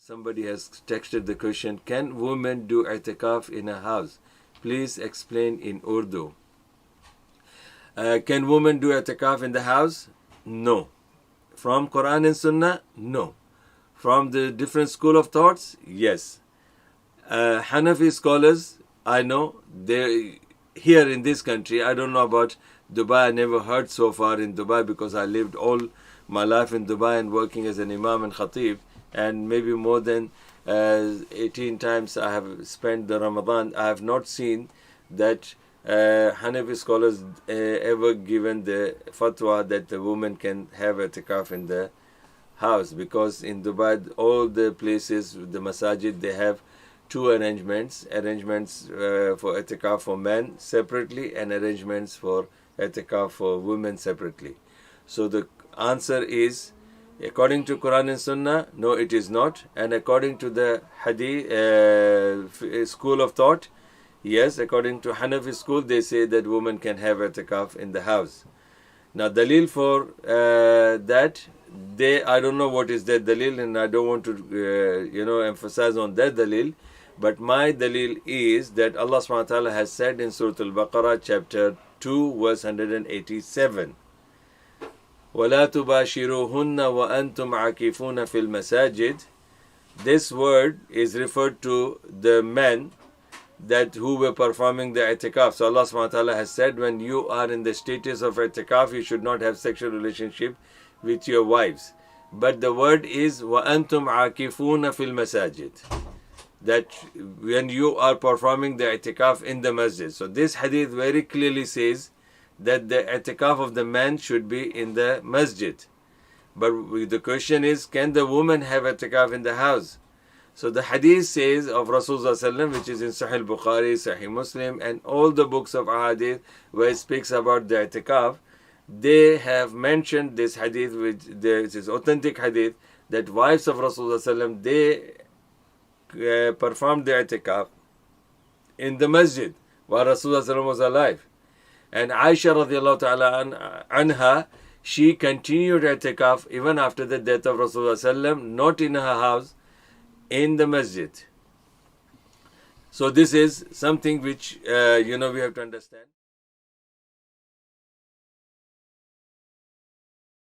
Somebody has texted the question, can women do i'tikaf in a house? Please explain in Urdu. Can women do i'tikaf in the house? No. From Quran and Sunnah? No. From the different school of thoughts? Yes. Hanafi scholars, I know, they here in this country, I don't know about Dubai, I never heard so far in Dubai because I lived all my life in Dubai and working as an imam and khatib, and maybe more than 18 times I have spent the Ramadan. I have not seen that Hanafi scholars ever given the fatwa that the woman can have i'tikaf in the house, because in Dubai all the places, the masajid, they have two arrangements for i'tikaf for men separately and arrangements for i'tikaf for women separately. So the answer is, according to Quran and Sunnah, no, it is not. And according to the Hadith school of thought, yes, according to Hanafi school, they say that women can have i'tikaf in the house. Now, dalil for that, I don't know what is their dalil, and I don't want to, emphasize on their dalil. But my dalil is that Allah subhanahu wa ta'ala has said in Surah Al-Baqarah, chapter 2, verse 187, وَلَا تُبَاشِرُوهُنَّ وَأَنْتُمْ عَاكِفُونَ فِي الْمَسَاجِدِ. This word is referred to the men who were performing the i'tikaf. So Allah subhanahu wa ta'ala has said, when you are in the status of i'tikaf, you should not have sexual relationship with your wives. But the word is وَأَنْتُمْ عَاكِفُونَ فِي الْمَسَاجِدِ, that when you are performing the i'tikaf in the masjid. So this hadith very clearly says that the i'tikaf of the man should be in the masjid. But the question is, can the woman have i'tikaf in the house? So the hadith says of Rasulullah, which is in Sahih Bukhari, Sahih Muslim, and all the books of hadith where it speaks about the i'tikaf, they have mentioned this hadith, which this is authentic hadith, that wives of Rasulullah, they performed the i'tikaf in the masjid while Rasulullah was alive. And Aisha radiallahu ta'ala anha, she continued i'tikaf even after the death of Rasulullah, not in her house, in the masjid. So this is something which we have to understand.